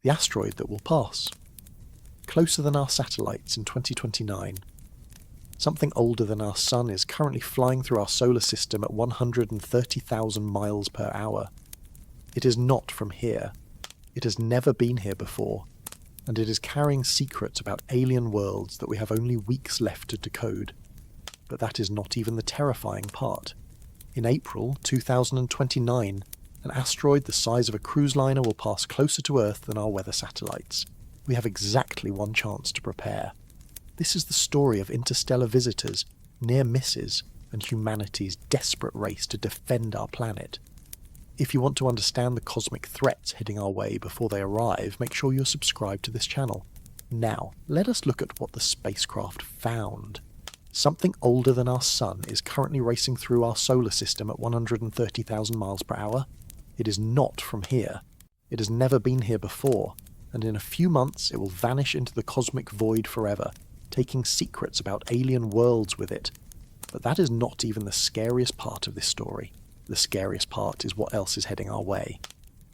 the asteroid that will pass. Closer than our satellites in 2029. Something older than our Sun is currently flying through our solar system at 130,000 miles per hour. It is not from here. It has never been here before, and it is carrying secrets about alien worlds that we have only weeks left to decode. But that is not even the terrifying part. In April 2029, an asteroid the size of a cruise liner will pass closer to Earth than our weather satellites. We have exactly one chance to prepare. This is the story of interstellar visitors, near misses, and humanity's desperate race to defend our planet. If you want to understand the cosmic threats heading our way before they arrive, make sure you're subscribed to this channel. Now, let us look at what the spacecraft found. Something older than our Sun is currently racing through our solar system at 130,000 miles per hour. It is not from here. It has never been here before, and in a few months it will vanish into the cosmic void forever, taking secrets about alien worlds with it. But that is not even the scariest part of this story. The scariest part is what else is heading our way.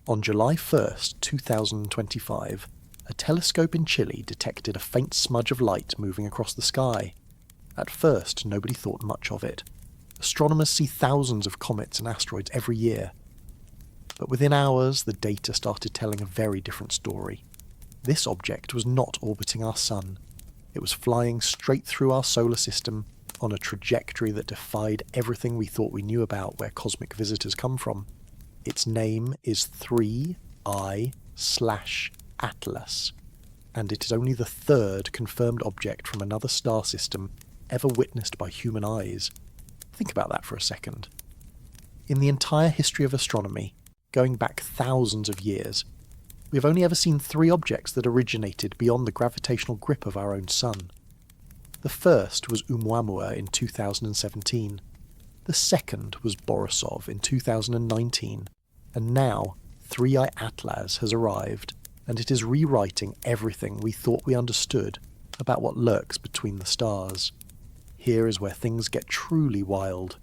On July 1st, 2025, a telescope in Chile detected a faint smudge of light moving across the sky. At first, nobody thought much of it. Astronomers see thousands of comets and asteroids every year. But within hours, the data started telling a very different story. This object was not orbiting our Sun. It was flying straight through our solar system on a trajectory that defied everything we thought we knew about where cosmic visitors come from. Its name is 3I/Atlas, and it is only the third confirmed object from another star system ever witnessed by human eyes. Think about that for a second. In the entire history of astronomy, going back thousands of years, we have only ever seen 3 objects that originated beyond the gravitational grip of our own Sun. The first was Oumuamua in 2017. The second was Borisov in 2019. And now, 3I Atlas has arrived, and it is rewriting everything we thought we understood about what lurks between the stars. Here is where things get truly wild.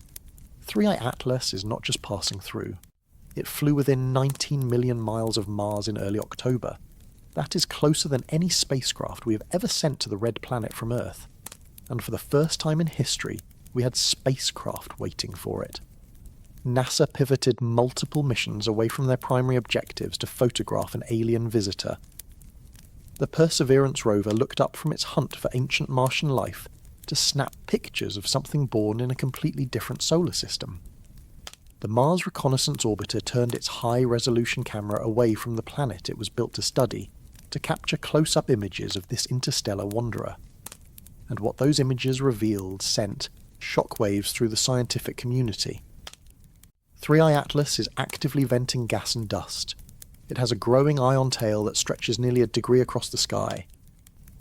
3I Atlas is not just passing through. It flew within 19 million miles of Mars in early October. That is closer than any spacecraft we have ever sent to the Red Planet from Earth. And for the first time in history, we had spacecraft waiting for it. NASA pivoted multiple missions away from their primary objectives to photograph an alien visitor. The Perseverance rover looked up from its hunt for ancient Martian life to snap pictures of something born in a completely different solar system. The Mars Reconnaissance Orbiter turned its high-resolution camera away from the planet it was built to study to capture close-up images of this interstellar wanderer. And what those images revealed sent shockwaves through the scientific community. 3I Atlas is actively venting gas and dust. It has a growing ion tail that stretches nearly a degree across the sky.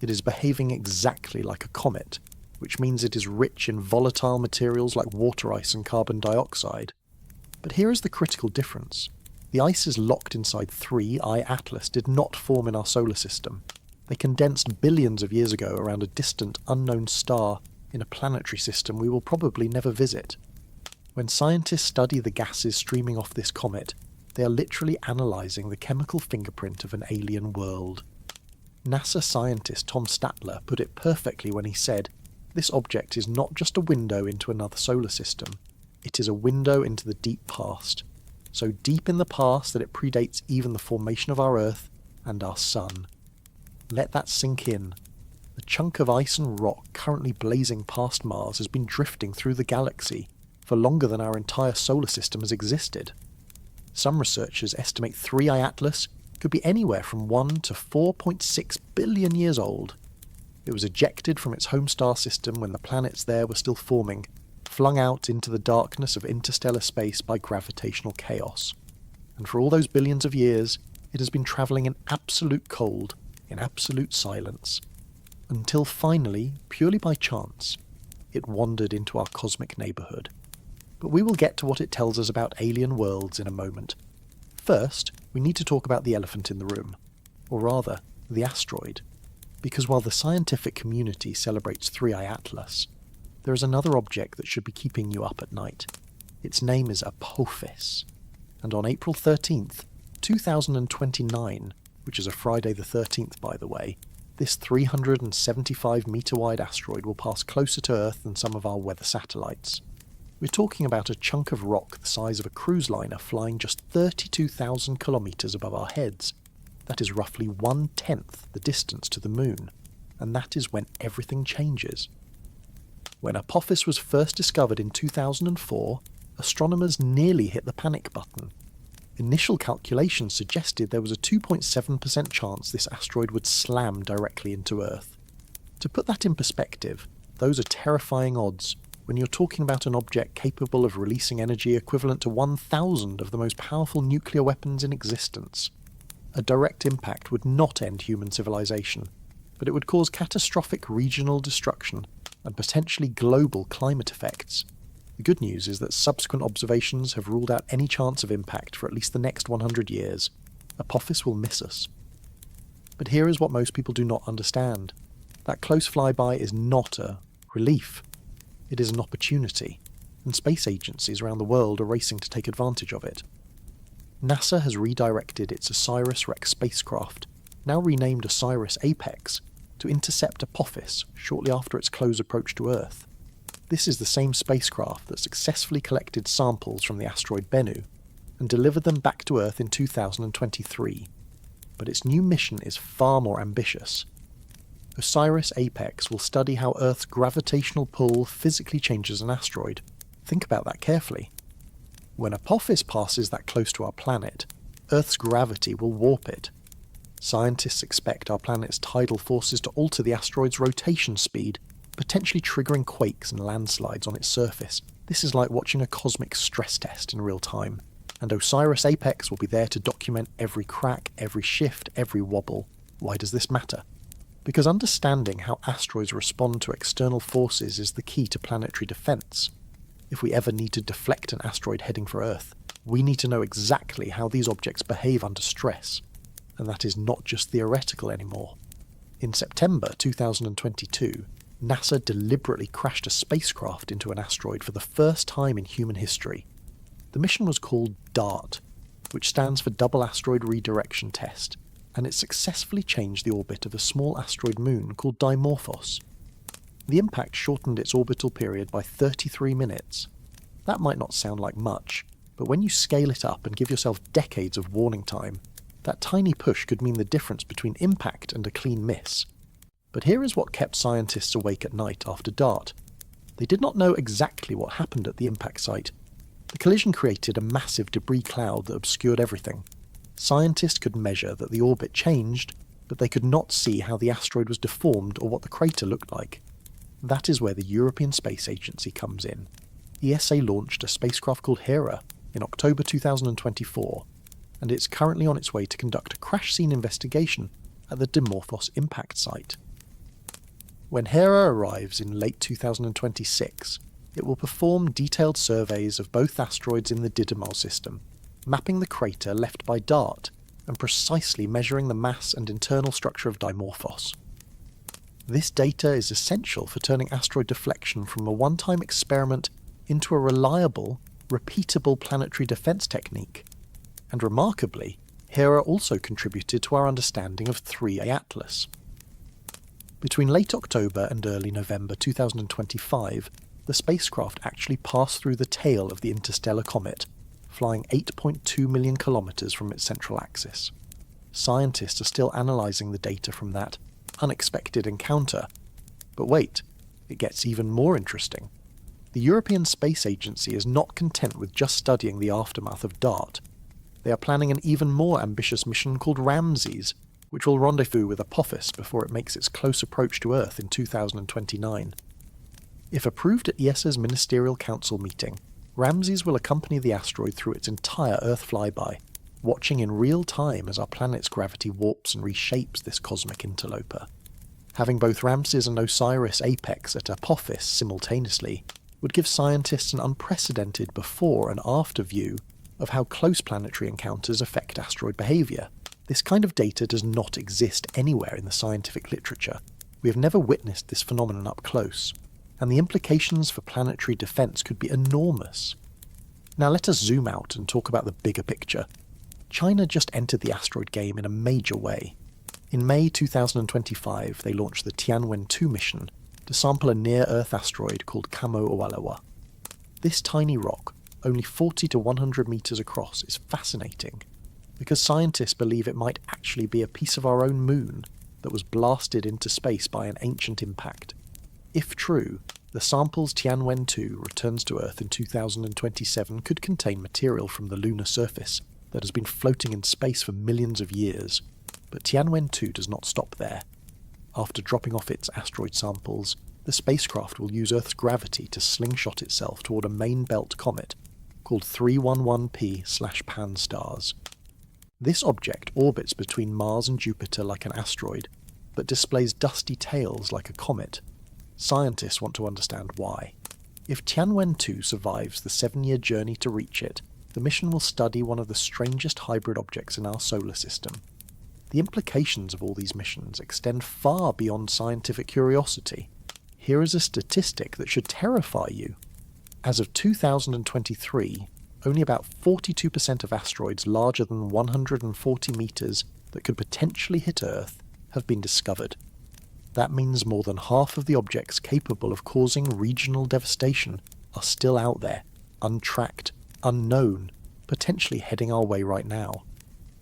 It is behaving exactly like a comet, which means it is rich in volatile materials like water ice and carbon dioxide. But here is the critical difference. The ices locked inside 3I Atlas did not form in our solar system. They condensed billions of years ago around a distant, unknown star in a planetary system we will probably never visit. When scientists study the gases streaming off this comet, they are literally analysing the chemical fingerprint of an alien world. NASA scientist Tom Statler put it perfectly when he said, "This object is not just a window into another solar system. It is a window into the deep past, so deep in the past that it predates even the formation of our Earth and our Sun." Let that sink in. The chunk of ice and rock currently blazing past Mars has been drifting through the galaxy for longer than our entire solar system has existed. Some researchers estimate 3I Atlas could be anywhere from 1 to 4.6 billion years old. It was ejected from its home star system when the planets there were still forming, flung out into the darkness of interstellar space by gravitational chaos. And for all those billions of years, it has been travelling in absolute cold, in absolute silence, until finally, purely by chance, it wandered into our cosmic neighbourhood. But we will get to what it tells us about alien worlds in a moment. First, we need to talk about the elephant in the room, or rather, the asteroid, because while the scientific community celebrates 3I Atlas, there is another object that should be keeping you up at night. Its name is Apophis, and on April 13th, 2029, which is a Friday the 13th by the way, this 375-metre-wide asteroid will pass closer to Earth than some of our weather satellites. We're talking about a chunk of rock the size of a cruise liner flying just 32,000 kilometres above our heads. That is roughly 1/10 the distance to the Moon, and that is when everything changes. When Apophis was first discovered in 2004, astronomers nearly hit the panic button. Initial calculations suggested there was a 2.7% chance this asteroid would slam directly into Earth. To put that in perspective, those are terrifying odds when you're talking about an object capable of releasing energy equivalent to 1,000 of the most powerful nuclear weapons in existence. A direct impact would not end human civilization, but it would cause catastrophic regional destruction and potentially global climate effects. The good news is that subsequent observations have ruled out any chance of impact for at least the next 100 years. Apophis will miss us. But here is what most people do not understand. That close flyby is not a relief. It is an opportunity, and space agencies around the world are racing to take advantage of it. NASA has redirected its OSIRIS-REx spacecraft, now renamed OSIRIS-APEX, to intercept Apophis shortly after its close approach to Earth. This is the same spacecraft that successfully collected samples from the asteroid Bennu and delivered them back to Earth in 2023. But its new mission is far more ambitious. OSIRIS-APEX will study how Earth's gravitational pull physically changes an asteroid. Think about that carefully. When Apophis passes that close to our planet, Earth's gravity will warp it. Scientists expect our planet's tidal forces to alter the asteroid's rotation speed, potentially triggering quakes and landslides on its surface. This is like watching a cosmic stress test in real time, and OSIRIS-APEX will be there to document every crack, every shift, every wobble. Why does this matter? Because understanding how asteroids respond to external forces is the key to planetary defence. If we ever need to deflect an asteroid heading for Earth, we need to know exactly how these objects behave under stress. And that is not just theoretical anymore. In September 2022, NASA deliberately crashed a spacecraft into an asteroid for the first time in human history. The mission was called DART, which stands for Double Asteroid Redirection Test, and it successfully changed the orbit of a small asteroid moon called Dimorphos. The impact shortened its orbital period by 33 minutes. That might not sound like much, but when you scale it up and give yourself decades of warning time, that tiny push could mean the difference between impact and a clean miss. But here is what kept scientists awake at night after DART. They did not know exactly what happened at the impact site. The collision created a massive debris cloud that obscured everything. Scientists could measure that the orbit changed, but they could not see how the asteroid was deformed or what the crater looked like. That is where the European Space Agency comes in. ESA launched a spacecraft called Hera in October 2024, and it's currently on its way to conduct a crash scene investigation at the Dimorphos impact site. When Hera arrives in late 2026, it will perform detailed surveys of both asteroids in the Didymos system, mapping the crater left by DART and precisely measuring the mass and internal structure of Dimorphos. This data is essential for turning asteroid deflection from a one-time experiment into a reliable, repeatable planetary defense technique. And remarkably, Hera also contributed to our understanding of 3A Atlas. Between late October and early November 2025, the spacecraft actually passed through the tail of the interstellar comet, flying 8.2 million kilometres from its central axis. Scientists are still analysing the data from that unexpected encounter. But wait, it gets even more interesting. The European Space Agency is not content with just studying the aftermath of DART. They are planning an even more ambitious mission called Ramses, which will rendezvous with Apophis before it makes its close approach to Earth in 2029. If approved at ESA's Ministerial Council meeting, Ramses will accompany the asteroid through its entire Earth flyby, watching in real time as our planet's gravity warps and reshapes this cosmic interloper. Having both Ramses and OSIRIS-APEX at Apophis simultaneously would give scientists an unprecedented before and after view of how close planetary encounters affect asteroid behaviour. This kind of data does not exist anywhere in the scientific literature. We have never witnessed this phenomenon up close, and the implications for planetary defence could be enormous. Now let us zoom out and talk about the bigger picture. China just entered the asteroid game in a major way. In May 2025, they launched the Tianwen-2 mission to sample a near-Earth asteroid called Kamo-Owalewa. This tiny rock, only 40 to 100 meters across, is fascinating, because scientists believe it might actually be a piece of our own moon that was blasted into space by an ancient impact. If true, the sample's Tianwen-2 returns to Earth in 2027 could contain material from the lunar surface that has been floating in space for millions of years. But Tianwen-2 does not stop there. After dropping off its asteroid samples, the spacecraft will use Earth's gravity to slingshot itself toward a main belt comet called 311P/Pan stars. This object orbits between Mars and Jupiter like an asteroid, but displays dusty tails like a comet. Scientists want to understand why. If Tianwen-2 survives the 7-year journey to reach it, the mission will study one of the strangest hybrid objects in our solar system. The implications of all these missions extend far beyond scientific curiosity. Here is a statistic that should terrify you. As of 2023, only about 42% of asteroids larger than 140 meters that could potentially hit Earth have been discovered. That means more than half of the objects capable of causing regional devastation are still out there, untracked, unknown, potentially heading our way right now.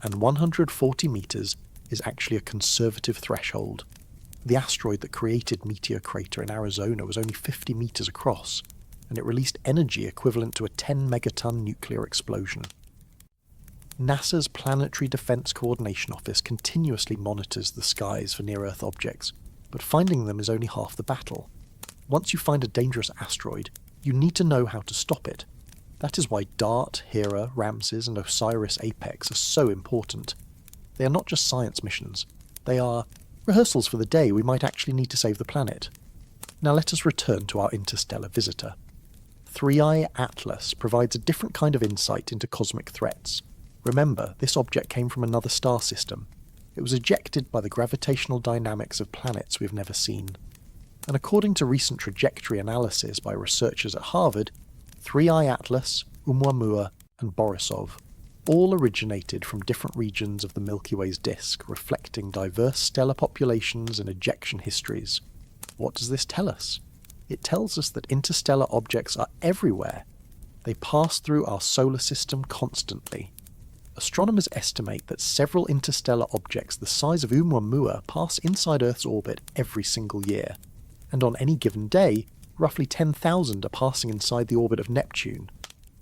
And 140 meters is actually a conservative threshold. The asteroid that created Meteor Crater in Arizona was only 50 meters across, and it released energy equivalent to a 10 megaton nuclear explosion. NASA's Planetary Defense Coordination Office continuously monitors the skies for near-Earth objects, but finding them is only half the battle. Once you find a dangerous asteroid, you need to know how to stop it. That is why DART, Hera, Ramses, and OSIRIS-APEX are so important. They are not just science missions. They are rehearsals for the day we might actually need to save the planet. Now let us return to our interstellar visitor. 3i Atlas provides a different kind of insight into cosmic threats. Remember, this object came from another star system. It was ejected by the gravitational dynamics of planets we've never seen. And according to recent trajectory analysis by researchers at Harvard, 3i Atlas, Oumuamua, and Borisov all originated from different regions of the Milky Way's disk, reflecting diverse stellar populations and ejection histories. What does this tell us? It tells us that interstellar objects are everywhere. They pass through our solar system constantly. Astronomers estimate that several interstellar objects the size of Oumuamua pass inside Earth's orbit every single year, and on any given day, roughly 10,000 are passing inside the orbit of Neptune.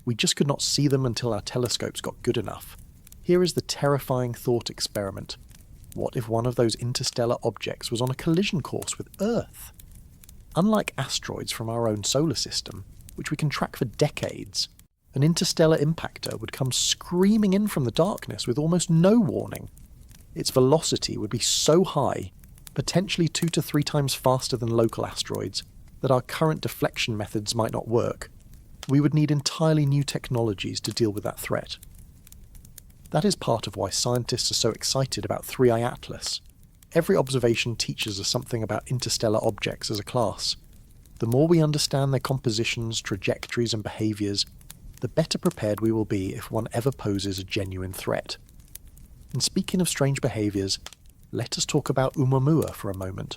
We just could not see them until our telescopes got good enough. Here is the terrifying thought experiment. What if one of those interstellar objects was on a collision course with Earth? Unlike asteroids from our own solar system, which we can track for decades, an interstellar impactor would come screaming in from the darkness with almost no warning. Its velocity would be so high, potentially 2 to 3 times faster than local asteroids, that our current deflection methods might not work. We would need entirely new technologies to deal with that threat. That is part of why scientists are so excited about 3i Atlas. Every observation teaches us something about interstellar objects as a class. The more we understand their compositions, trajectories, and behaviours, the better prepared we will be if one ever poses a genuine threat. And speaking of strange behaviours, let us talk about Oumuamua for a moment.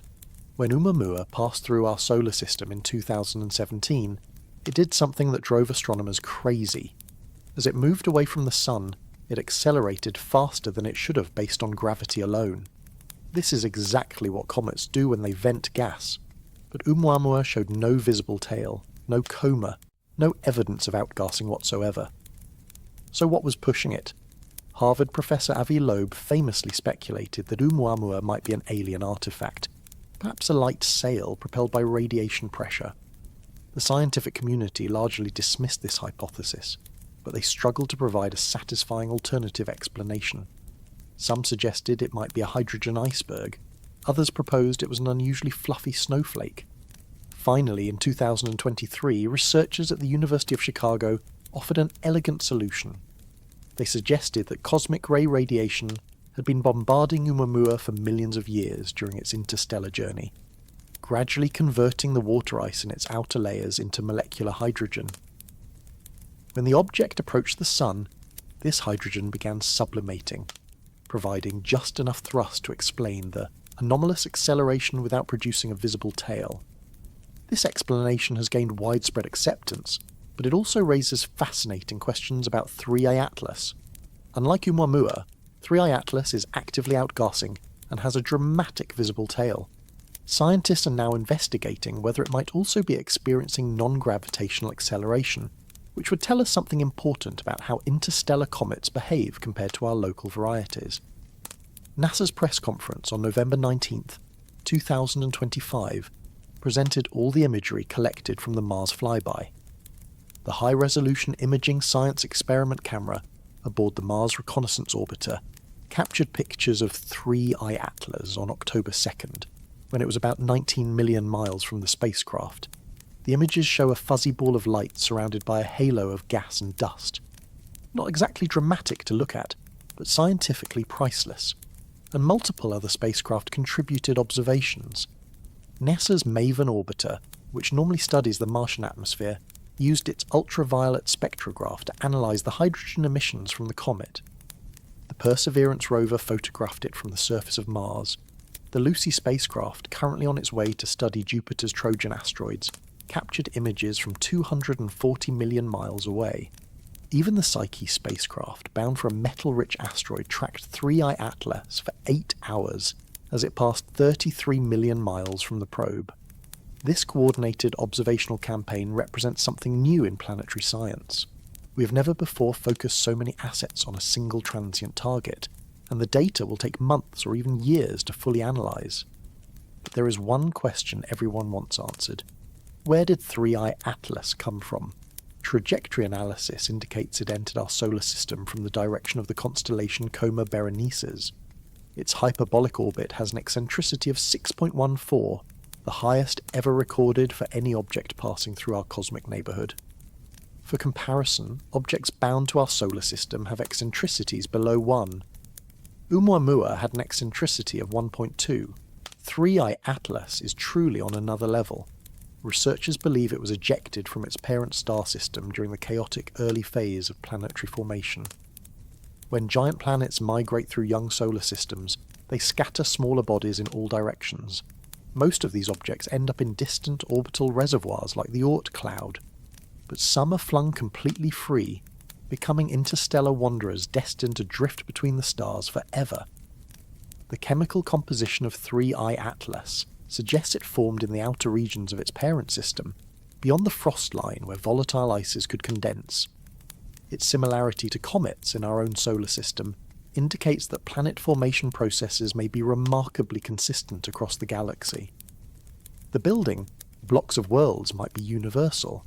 When Oumuamua passed through our solar system in 2017, it did something that drove astronomers crazy. As it moved away from the Sun, it accelerated faster than it should have based on gravity alone. This is exactly what comets do when they vent gas. But Oumuamua showed no visible tail, no coma, no evidence of outgassing whatsoever. So what was pushing it? Harvard professor Avi Loeb famously speculated that Oumuamua might be an alien artifact, perhaps a light sail propelled by radiation pressure. The scientific community largely dismissed this hypothesis, but they struggled to provide a satisfying alternative explanation. Some suggested it might be a hydrogen iceberg. Others proposed it was an unusually fluffy snowflake. Finally, in 2023, researchers at the University of Chicago offered an elegant solution. They suggested that cosmic ray radiation had been bombarding Oumuamua for millions of years during its interstellar journey, gradually converting the water ice in its outer layers into molecular hydrogen. When the object approached the Sun, this hydrogen began sublimating, providing just enough thrust to explain the anomalous acceleration without producing a visible tail. This explanation has gained widespread acceptance, but it also raises fascinating questions about 3I Atlas. Unlike Oumuamua, 3I Atlas is actively outgassing and has a dramatic visible tail. Scientists are now investigating whether it might also be experiencing non-gravitational acceleration, which would tell us something important about how interstellar comets behave compared to our local varieties. NASA's press conference on November 19th, 2025, presented all the imagery collected from the Mars flyby. The high-resolution imaging science experiment camera aboard the Mars Reconnaissance Orbiter captured pictures of 3I Atlas on October 2nd, when it was about 19 million miles from the spacecraft. The images show a fuzzy ball of light surrounded by a halo of gas and dust. Not exactly dramatic to look at, but scientifically priceless. And multiple other spacecraft contributed observations. NASA's MAVEN orbiter, which normally studies the Martian atmosphere, used its ultraviolet spectrograph to analyse the hydrogen emissions from the comet. The Perseverance rover photographed it from the surface of Mars. The Lucy spacecraft, currently on its way to study Jupiter's Trojan asteroids, captured images from 240 million miles away. Even the Psyche spacecraft, bound for a metal-rich asteroid, tracked 3I Atlas for 8 hours as it passed 33 million miles from the probe. This coordinated observational campaign represents something new in planetary science. We have never before focused so many assets on a single transient target, and the data will take months or even years to fully analyse. But there is one question everyone wants answered. Where did 3I Atlas come from? Trajectory analysis indicates it entered our solar system from the direction of the constellation Coma Berenices. Its hyperbolic orbit has an eccentricity of 6.14, the highest ever recorded for any object passing through our cosmic neighbourhood. For comparison, objects bound to our solar system have eccentricities below 1. Oumuamua had an eccentricity of 1.2. 3I Atlas is truly on another level. Researchers believe it was ejected from its parent star system during the chaotic early phase of planetary formation. When giant planets migrate through young solar systems, they scatter smaller bodies in all directions. Most of these objects end up in distant orbital reservoirs like the Oort cloud, but some are flung completely free, becoming interstellar wanderers destined to drift between the stars forever. The chemical composition of 3I Atlas suggests it formed in the outer regions of its parent system, beyond the frost line where volatile ices could condense. Its similarity to comets in our own solar system indicates that planet formation processes may be remarkably consistent across the galaxy. The building, blocks of worlds, might be universal,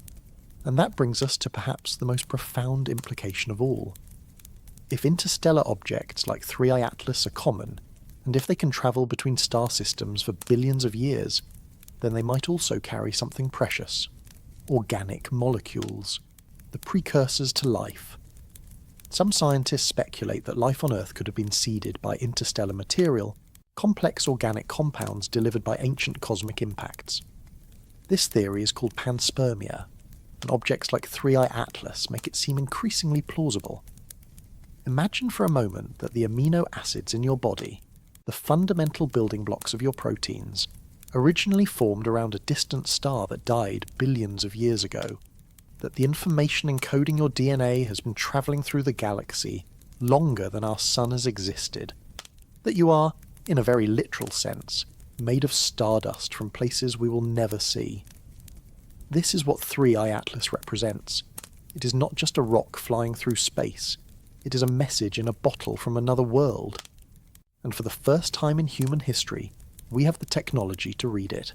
and that brings us to perhaps the most profound implication of all. If interstellar objects like 3I Atlas are common, and if they can travel between star systems for billions of years, then they might also carry something precious: organic molecules, the precursors to life. Some scientists speculate that life on Earth could have been seeded by interstellar material, complex organic compounds delivered by ancient cosmic impacts. This theory is called panspermia, and objects like 3I Atlas make it seem increasingly plausible. Imagine for a moment that the amino acids in your body, the fundamental building blocks of your proteins, originally formed around a distant star that died billions of years ago, that the information encoding your DNA has been travelling through the galaxy longer than our sun has existed, that you are, in a very literal sense, made of stardust from places we will never see. This is what 3I Atlas represents. It is not just a rock flying through space, it is a message in a bottle from another world. And for the first time in human history, we have the technology to read it.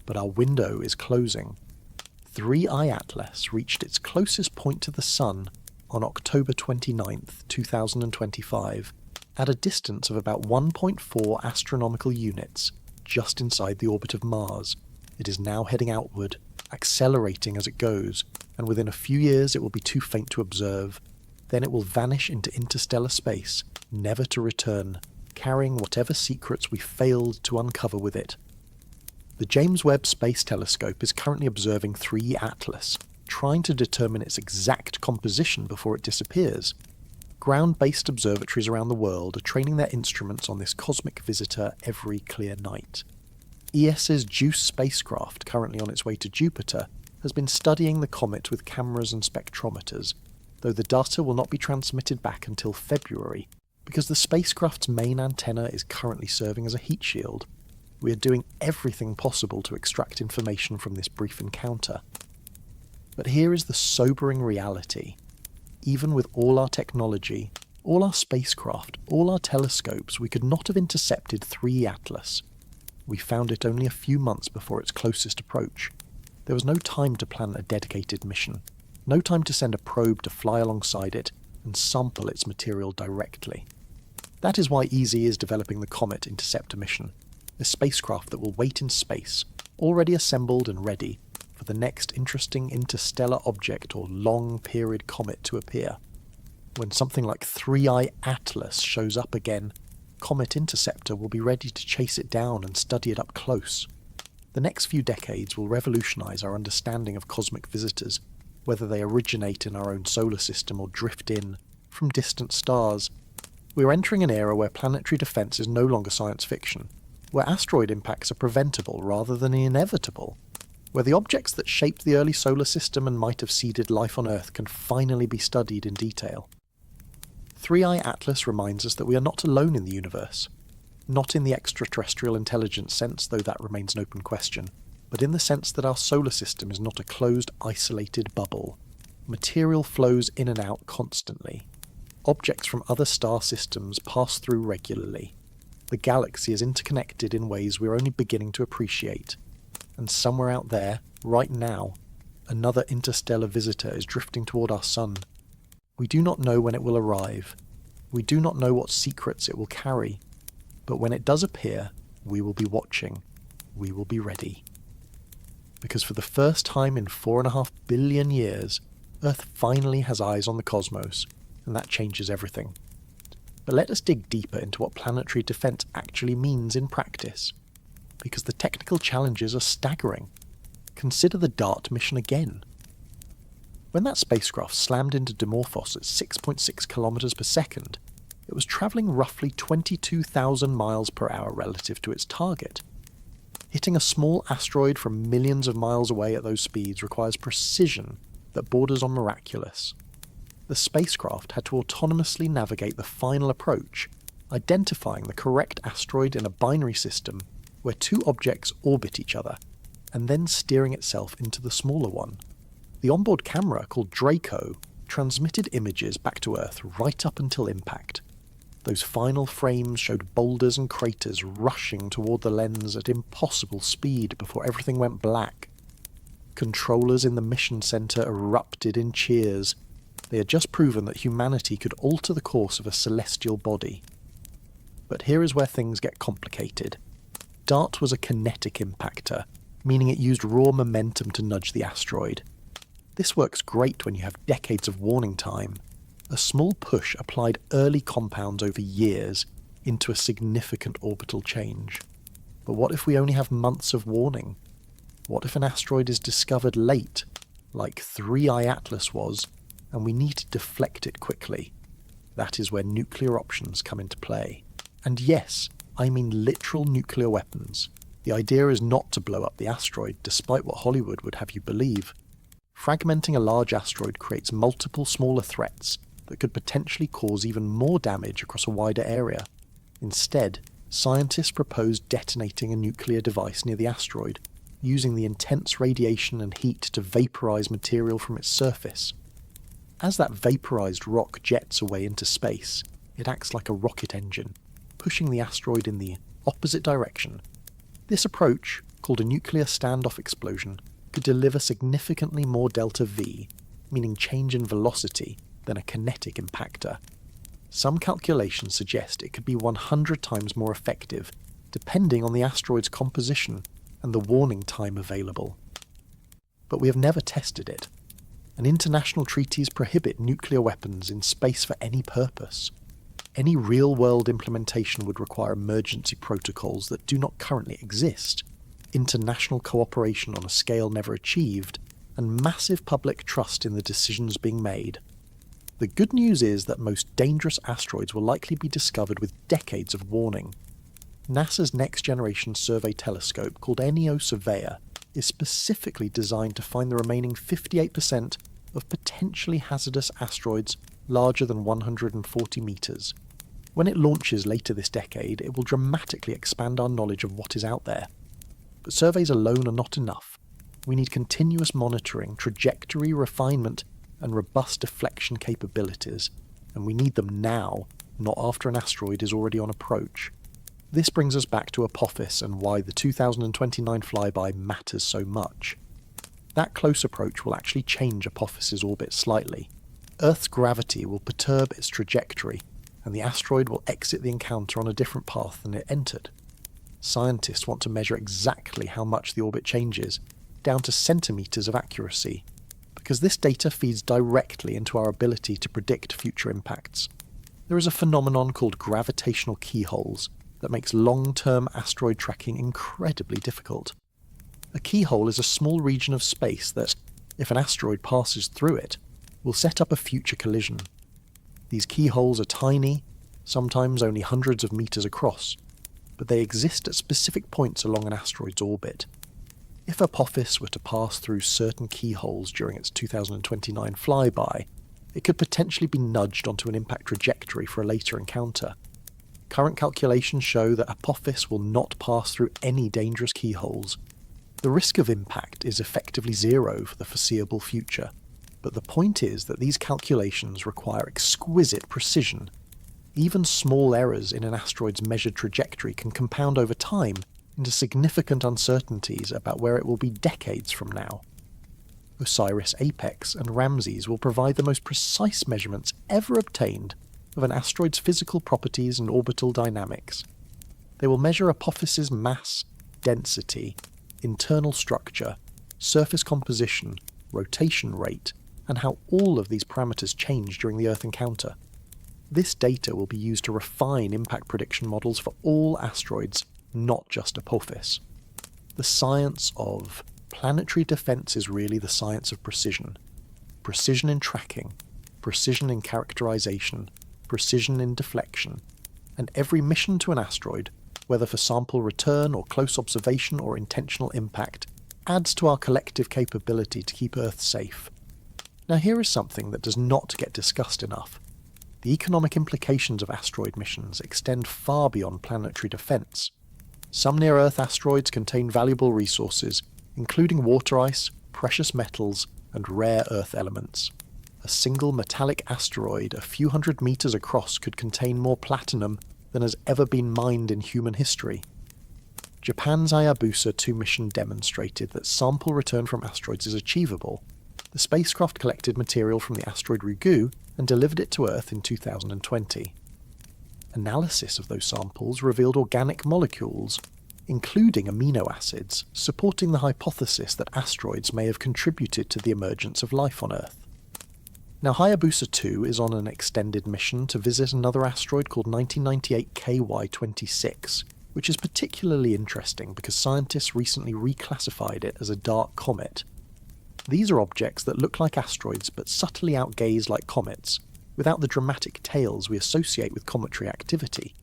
But our window is closing. 3I Atlas reached its closest point to the Sun on October 29th, 2025, at a distance of about 1.4 astronomical units, just inside the orbit of Mars. It is now heading outward, accelerating as it goes, and within a few years it will be too faint to observe. Then it will vanish into interstellar space, never to return, carrying whatever secrets we failed to uncover with it. The James Webb Space Telescope is currently observing 3I Atlas, trying to determine its exact composition before it disappears. Ground-based observatories around the world are training their instruments on this cosmic visitor every clear night. ESA's JUICE spacecraft, currently on its way to Jupiter, has been studying the comet with cameras and spectrometers, though the data will not be transmitted back until February, because the spacecraft's main antenna is currently serving as a heat shield. We are doing everything possible to extract information from this brief encounter. But here is the sobering reality. Even with all our technology, all our spacecraft, all our telescopes, we could not have intercepted 3E Atlas. We found it only a few months before its closest approach. There was no time to plan a dedicated mission, no time to send a probe to fly alongside it and sample its material directly. That is why ESA is developing the Comet Interceptor mission, a spacecraft that will wait in space, already assembled and ready, for the next interesting interstellar object or long-period comet to appear. When something like 3I Atlas shows up again, Comet Interceptor will be ready to chase it down and study it up close. The next few decades will revolutionize our understanding of cosmic visitors, whether they originate in our own solar system or drift in from distant stars. We are entering an era where planetary defense is no longer science fiction, where asteroid impacts are preventable rather than inevitable, where the objects that shaped the early solar system and might have seeded life on Earth can finally be studied in detail. 3I Atlas reminds us that we are not alone in the universe. Not in the extraterrestrial intelligence sense, though that remains an open question, but in the sense that our solar system is not a closed, isolated bubble. Material flows in and out constantly. Objects from other star systems pass through regularly. The galaxy is interconnected in ways we're only beginning to appreciate. And somewhere out there, right now, another interstellar visitor is drifting toward our sun. We do not know when it will arrive. We do not know what secrets it will carry. But when it does appear, we will be watching. We will be ready. Because for the first time in 4.5 billion years, Earth finally has eyes on the cosmos, and that changes everything. But let us dig deeper into what planetary defense actually means in practice. Because the technical challenges are staggering. Consider the DART mission again. When that spacecraft slammed into Dimorphos at 6.6 kilometers per second, it was travelling roughly 22,000 miles per hour relative to its target. Hitting a small asteroid from millions of miles away at those speeds requires precision that borders on miraculous. The spacecraft had to autonomously navigate the final approach, identifying the correct asteroid in a binary system where two objects orbit each other, and then steering itself into the smaller one. The onboard camera, called Draco, transmitted images back to Earth right up until impact. Those final frames showed boulders and craters rushing toward the lens at impossible speed before everything went black. Controllers in the mission center erupted in cheers. They had just proven that humanity could alter the course of a celestial body. But here is where things get complicated. DART was a kinetic impactor, meaning it used raw momentum to nudge the asteroid. This works great when you have decades of warning time. A small push applied early compounds over years into a significant orbital change. But what if we only have months of warning? What if an asteroid is discovered late, like 3I Atlas was, and we need to deflect it quickly? That is where nuclear options come into play. And yes, I mean literal nuclear weapons. The idea is not to blow up the asteroid, despite what Hollywood would have you believe. Fragmenting a large asteroid creates multiple smaller threats that could potentially cause even more damage across a wider area. Instead, scientists proposed detonating a nuclear device near the asteroid, using the intense radiation and heat to vaporize material from its surface. As that vaporized rock jets away into space, it acts like a rocket engine, pushing the asteroid in the opposite direction. This approach, called a nuclear standoff explosion, could deliver significantly more delta V, meaning change in velocity, than a kinetic impactor. Some calculations suggest it could be 100 times more effective, depending on the asteroid's composition and the warning time available. But we have never tested it, and international treaties prohibit nuclear weapons in space for any purpose. Any real-world implementation would require emergency protocols that do not currently exist, international cooperation on a scale never achieved, and massive public trust in the decisions being made. The good news is that most dangerous asteroids will likely be discovered with decades of warning. NASA's next-generation survey telescope, called NEO Surveyor, is specifically designed to find the remaining 58% of potentially hazardous asteroids larger than 140 meters. When it launches later this decade, it will dramatically expand our knowledge of what is out there. But surveys alone are not enough. We need continuous monitoring, trajectory refinement, and robust deflection capabilities, and we need them now, not after an asteroid is already on approach. This brings us back to Apophis and why the 2029 flyby matters so much. That close approach will actually change Apophis's orbit slightly. Earth's gravity will perturb its trajectory, and the asteroid will exit the encounter on a different path than it entered. Scientists want to measure exactly how much the orbit changes, down to centimeters of accuracy, because this data feeds directly into our ability to predict future impacts. There is a phenomenon called gravitational keyholes that makes long-term asteroid tracking incredibly difficult. A keyhole is a small region of space that, if an asteroid passes through it, will set up a future collision. These keyholes are tiny, sometimes only hundreds of meters across, but they exist at specific points along an asteroid's orbit. If Apophis were to pass through certain keyholes during its 2029 flyby, it could potentially be nudged onto an impact trajectory for a later encounter. Current calculations show that Apophis will not pass through any dangerous keyholes. The risk of impact is effectively zero for the foreseeable future, but the point is that these calculations require exquisite precision. Even small errors in an asteroid's measured trajectory can compound over time into significant uncertainties about where it will be decades from now. OSIRIS-APEX and Ramses will provide the most precise measurements ever obtained of an asteroid's physical properties and orbital dynamics. They will measure Apophis's mass, density, internal structure, surface composition, rotation rate, and how all of these parameters change during the Earth encounter. This data will be used to refine impact prediction models for all asteroids, not just Apophis. The science of planetary defense is really the science of precision. Precision in tracking, precision in characterization, precision in deflection, and every mission to an asteroid, whether for sample return or close observation or intentional impact, adds to our collective capability to keep Earth safe. Now here is something that does not get discussed enough. The economic implications of asteroid missions extend far beyond planetary defense. Some near-Earth asteroids contain valuable resources, including water ice, precious metals, and rare Earth elements. A single metallic asteroid a few hundred meters across could contain more platinum than has ever been mined in human history. Japan's Hayabusa 2 mission demonstrated that sample return from asteroids is achievable. The spacecraft collected material from the asteroid Ryugu and delivered it to Earth in 2020. Analysis of those samples revealed organic molecules, including amino acids, supporting the hypothesis that asteroids may have contributed to the emergence of life on Earth. Now, Hayabusa 2 is on an extended mission to visit another asteroid called 1998 KY26, which is particularly interesting because scientists recently reclassified it as a dark comet. These are objects that look like asteroids but subtly outgaze like comets, without the dramatic tails we associate with cometary activity.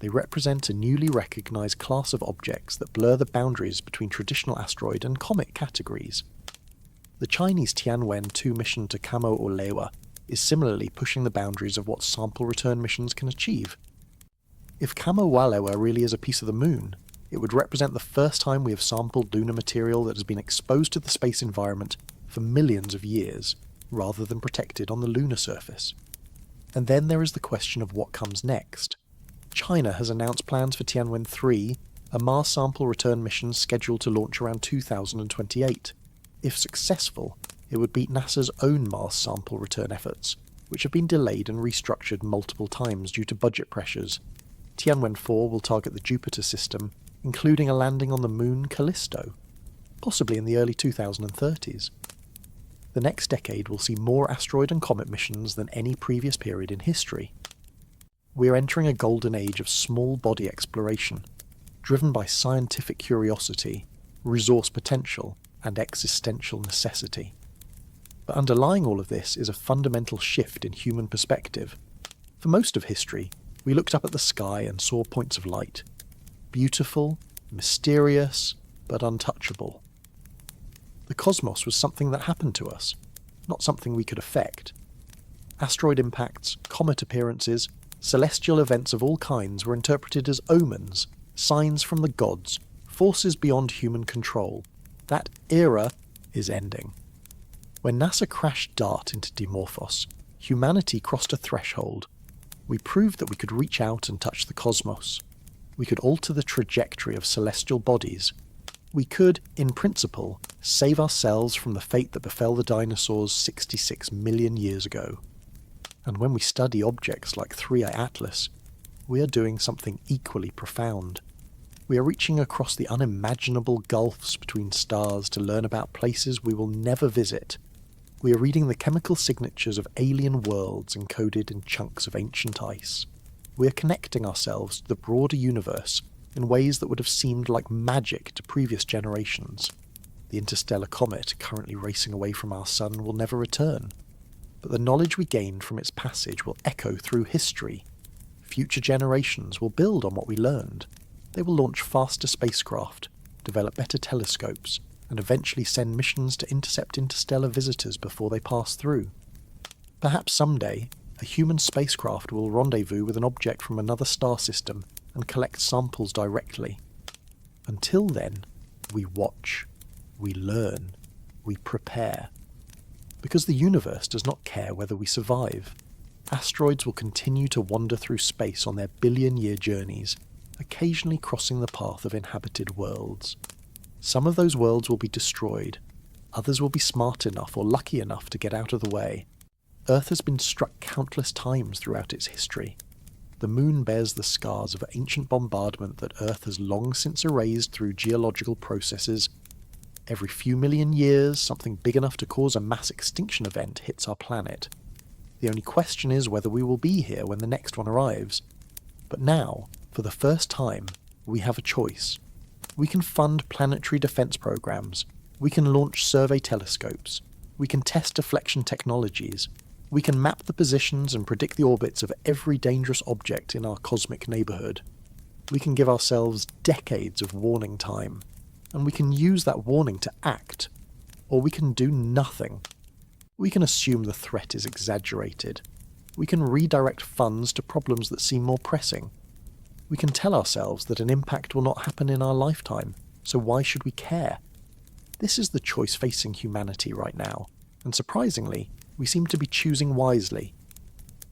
They represent a newly recognized class of objects that blur the boundaries between traditional asteroid and comet categories. The Chinese Tianwen-2 mission to Kamo-Olewa is similarly pushing the boundaries of what sample return missions can achieve. If Kamo-Olewa really is a piece of the moon, it would represent the first time we have sampled lunar material that has been exposed to the space environment for millions of years, rather than protected on the lunar surface. And then there is the question of what comes next. China has announced plans for Tianwen-3, a Mars sample return mission scheduled to launch around 2028. If successful, it would beat NASA's own Mars sample return efforts, which have been delayed and restructured multiple times due to budget pressures. Tianwen-4 will target the Jupiter system, including a landing on the moon Callisto, possibly in the early 2030s. The next decade will see more asteroid and comet missions than any previous period in history. We are entering a golden age of small body exploration, driven by scientific curiosity, resource potential, and existential necessity. But underlying all of this is a fundamental shift in human perspective. For most of history, we looked up at the sky and saw points of light. Beautiful, mysterious, but untouchable. The cosmos was something that happened to us, not something we could affect. Asteroid impacts, comet appearances, celestial events of all kinds were interpreted as omens, signs from the gods, forces beyond human control. That era is ending. When NASA crashed DART into Dimorphos, humanity crossed a threshold. We proved that we could reach out and touch the cosmos. We could alter the trajectory of celestial bodies. We could, in principle, save ourselves from the fate that befell the dinosaurs 66 million years ago. And when we study objects like 3i Atlas, we are doing something equally profound. We are reaching across the unimaginable gulfs between stars to learn about places we will never visit. We are reading the chemical signatures of alien worlds encoded in chunks of ancient ice. We are connecting ourselves to the broader universe in ways that would have seemed like magic to previous generations. The interstellar comet currently racing away from our sun will never return, but the knowledge we gained from its passage will echo through history. Future generations will build on what we learned. They will launch faster spacecraft, develop better telescopes, and eventually send missions to intercept interstellar visitors before they pass through. Perhaps someday, a human spacecraft will rendezvous with an object from another star system and collect samples directly. Until then, we watch, we learn, we prepare. Because the universe does not care whether we survive. Asteroids will continue to wander through space on their billion-year journeys, occasionally crossing the path of inhabited worlds. Some of those worlds will be destroyed, others will be smart enough or lucky enough to get out of the way. Earth has been struck countless times throughout its history. The moon bears the scars of ancient bombardment that Earth has long since erased through geological processes. Every few million years, something big enough to cause a mass extinction event hits our planet. The only question is whether we will be here when the next one arrives. But now, for the first time, we have a choice. We can fund planetary defense programs. We can launch survey telescopes. We can test deflection technologies. We can map the positions and predict the orbits of every dangerous object in our cosmic neighborhood. We can give ourselves decades of warning time. And we can use that warning to act. Or we can do nothing. We can assume the threat is exaggerated. We can redirect funds to problems that seem more pressing. We can tell ourselves that an impact will not happen in our lifetime, so why should we care? This is the choice facing humanity right now, and surprisingly, we seem to be choosing wisely.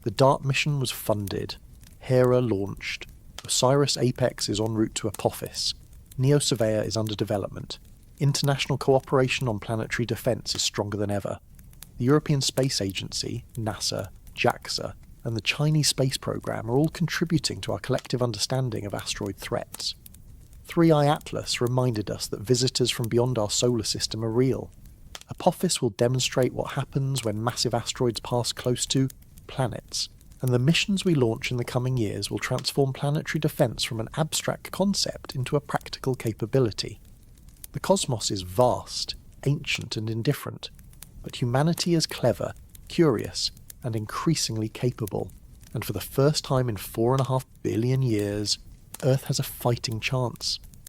The DART mission was funded, Hera launched, OSIRIS-APEX is en route to Apophis, Neo-Surveyor is under development, international cooperation on planetary defence is stronger than ever. The European Space Agency, NASA, JAXA, and the Chinese space program are all contributing to our collective understanding of asteroid threats. 3i Atlas reminded us that visitors from beyond our solar system are real. Apophis will demonstrate what happens when massive asteroids pass close to planets, and the missions we launch in the coming years will transform planetary defense from an abstract concept into a practical capability. The cosmos is vast, ancient and indifferent, but humanity is clever, curious, and increasingly capable, and for the first time in 4.5 billion years, Earth has a fighting chance.